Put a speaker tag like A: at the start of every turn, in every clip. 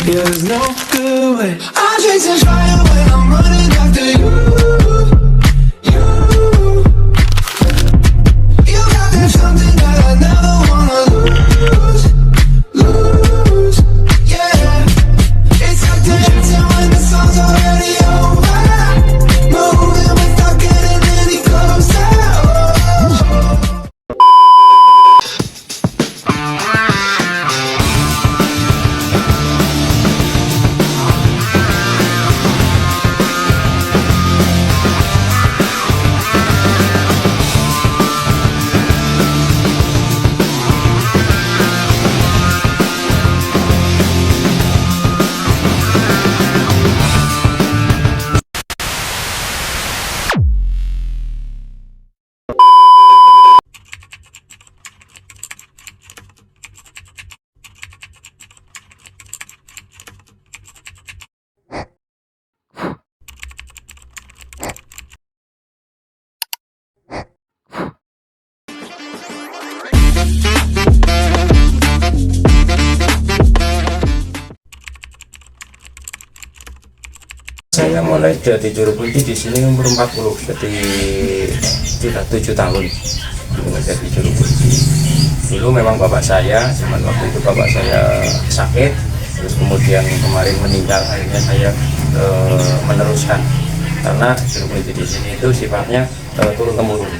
A: Yeah, there's no good way. I'm chasing fire when I'm running after you. You, you got that something that I never wanna lose, lose. Yeah, it's like dancing when the song's already over. Moving without getting any closer.
B: Saya mulai jadi juru kunci di sini umur 40, jadi sudah 7 tahun menjadi juru kunci. Dulu memang bapak saya, cuman waktu itu bapak saya sakit, terus kemudian kemarin meninggal, akhirnya saya meneruskan karena juru kunci di sini itu sifatnya turun temurun.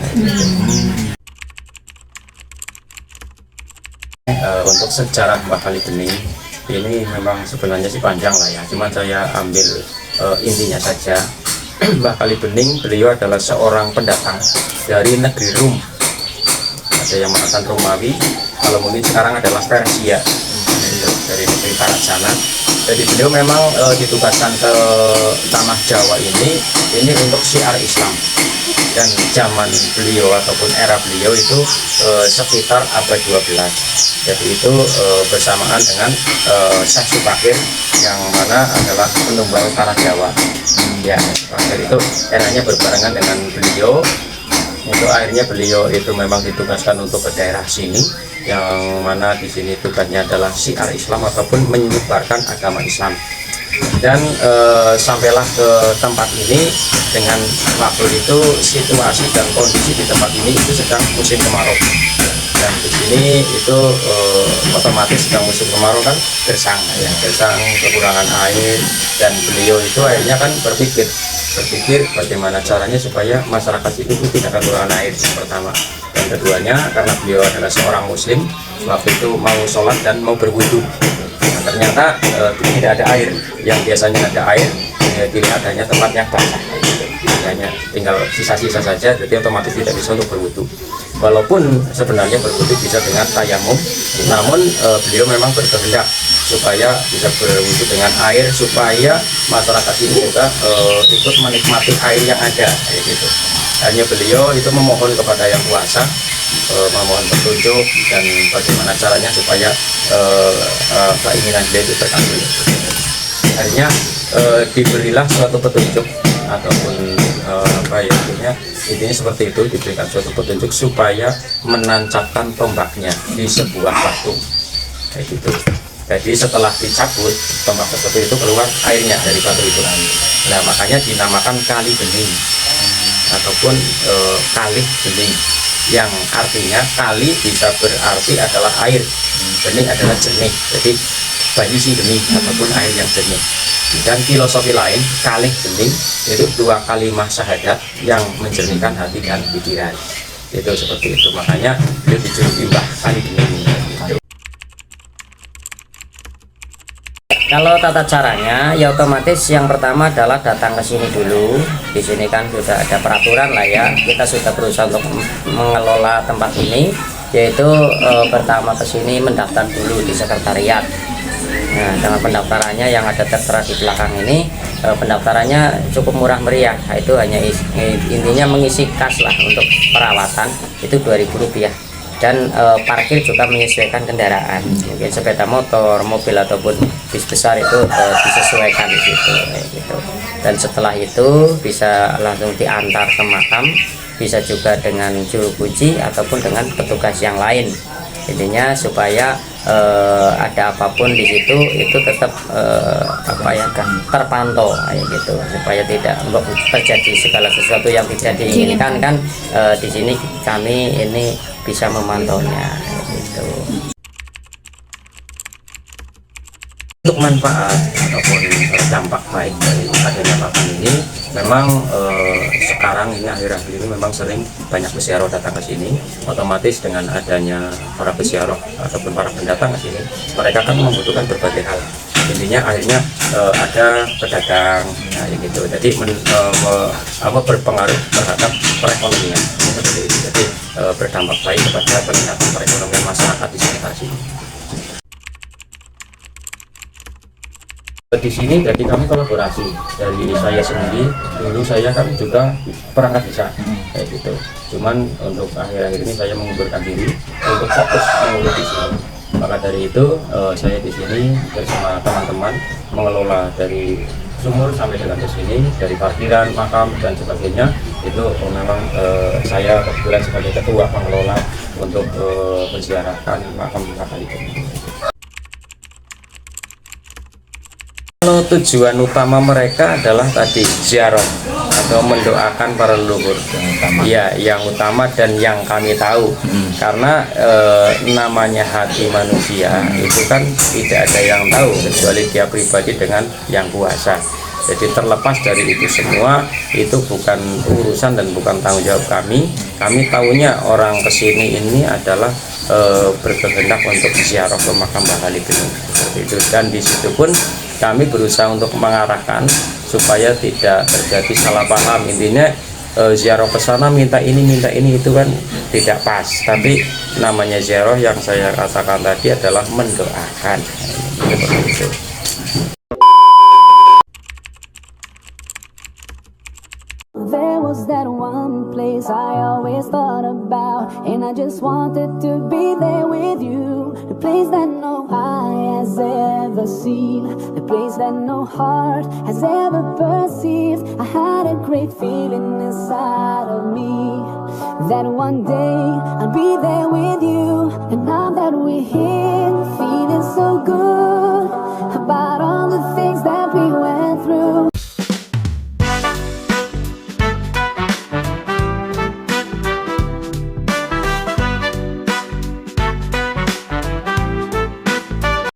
B: Untuk sejarah Mbah Kali Bening ini memang sebenarnya sih panjang lah ya, cuman saya ambil intinya saja. Mbah Kali Bening beliau adalah seorang pendatang dari negeri Rum, ada yang mengatakan Romawi, kalau mungkin sekarang adalah Persia, dari negeri barat sana. Jadi beliau memang ditugaskan ke tanah Jawa ini untuk syiar Islam, dan zaman beliau ataupun era beliau itu sekitar abad 12. Jadi itu bersamaan dengan Syekh Subakir yang mana adalah penumbal tanah Jawa. Ya, Subakir itu eranya berbarengan dengan beliau. Itu akhirnya beliau itu memang ditugaskan untuk ke daerah sini, yang mana di sini tugasnya adalah syiar Islam ataupun menyebarkan agama Islam. Dan sampailah ke tempat ini dengan waktu itu situasi dan kondisi di tempat ini itu sedang musim kemarau, dan di sini itu otomatis sedang musim kemarau kan, gersang ya, gersang, kekurangan air. Dan beliau itu akhirnya kan berpikir bagaimana caranya supaya masyarakat itu tidak kekurangan air, yang pertama. Dan keduanya, karena beliau adalah seorang muslim, waktu itu mau sholat dan mau berwudu, ternyata tidak ada air. Yang biasanya ada air, tidak adanya tempatnya basah, hanya tinggal sisa-sisa saja, jadi otomatis tidak bisa untuk berwudu. Walaupun sebenarnya berwudu bisa dengan tayamum, namun beliau memang berkehendak supaya bisa berwudu dengan air, supaya masyarakat ini juga ikut menikmati air yang ada, kayak gitu. Hanya beliau itu memohon kepada Yang Kuasa, memohon petunjuk dan bagaimana caranya supaya keinginan beliau itu terkabul. Akhirnya diberilah suatu petunjuk ataupun intinya seperti itu, diberikan suatu petunjuk supaya menancapkan tombaknya di sebuah batu, kayak gitu. Jadi setelah dicabut tombak tersebut itu keluar airnya dari batu itu. Nah, makanya dinamakan Kali Bening ataupun Kalih Bening, yang artinya kali bisa berarti adalah air, bening adalah jernih, jadi banyu sing bening ataupun air yang jernih. Dan filosofi lain, Kalih Bening itu dua kalimat syahadat yang menjernihkan hati dan pikiran. Itu seperti itu, makanya dia dijuluki Mbah Kali Bening.
C: Kalau tata caranya ya otomatis yang pertama adalah datang ke sini dulu. Di sini kan sudah ada peraturan lah ya. Kita sudah berusaha untuk mengelola tempat ini, yaitu pertama ke sini mendaftar dulu di sekretariat. Nah, dengan pendaftarannya yang ada tertera di belakang ini, pendaftarannya cukup murah meriah. Itu hanya intinya mengisi kas lah untuk perawatan, itu Rp2.000. Dan parkir juga menyesuaikan kendaraan, mungkin sepeda motor, mobil ataupun bis besar itu disesuaikan di situ, gitu. Dan setelah itu bisa langsung diantar ke makam, bisa juga dengan juru kunci ataupun dengan petugas yang lain. intinya supaya ada apapun di situ itu tetap terpantau kayak gitu, supaya tidak terjadi segala sesuatu yang tidak diinginkan kan. Di sini kami ini bisa memantaunya gitu.
B: Untuk manfaat ataupun dampak baik dari adanya pakan ini, memang sekarang ini akhir-akhir ini memang sering banyak peziarah datang ke sini. Otomatis dengan adanya para peziarah ataupun para pendatang ke sini, mereka kan membutuhkan berbagai hal. Intinya akhirnya ada pedagang, nah, gitu. Jadi berpengaruh terhadap perekonomian. Jadi berdampak baik kepada peningkatan perekonomian masyarakat di sekitar sini. Di sini jadi kami kolaborasi dari saya sendiri. Dulu saya kan juga perangkat desa kayak gitu, cuman untuk akhir-akhir ini saya mengundurkan diri untuk fokus mengurus di sini. Maka dari itu saya di sini bersama teman-teman mengelola dari sumur sampai dengan ke sini, dari parkiran, makam dan sebagainya. Itu memang saya kebetulan sebagai ketua pengelola untuk menziarahkan makam Bakalikeni. Kalau tujuan utama mereka adalah tadi ziarah atau mendoakan para leluhur, ya yang utama dan yang kami tahu, karena namanya hati manusia itu kan tidak ada yang tahu kecuali dia pribadi dengan yang kuasa. Jadi terlepas dari itu semua, itu bukan urusan dan bukan tanggung jawab kami. Kami tahunya orang kesini ini adalah berkehendak untuk ziarah ke makam Bakalikeni seperti itu, dan di situ pun kami berusaha untuk mengarahkan supaya tidak terjadi salah paham. Intinya ziarah ke sana minta ini itu kan tidak pas, tapi namanya ziarah yang saya katakan tadi adalah mendoakan seperti itu.
D: There was that one place I always thought about, and I just wanted to be there with you. The place that no eye has ever seen, the place that no heart has ever perceived. I had a great feeling inside of me that one day I'll be there with you. And now that we're here, feeling so good about all the things that we went through.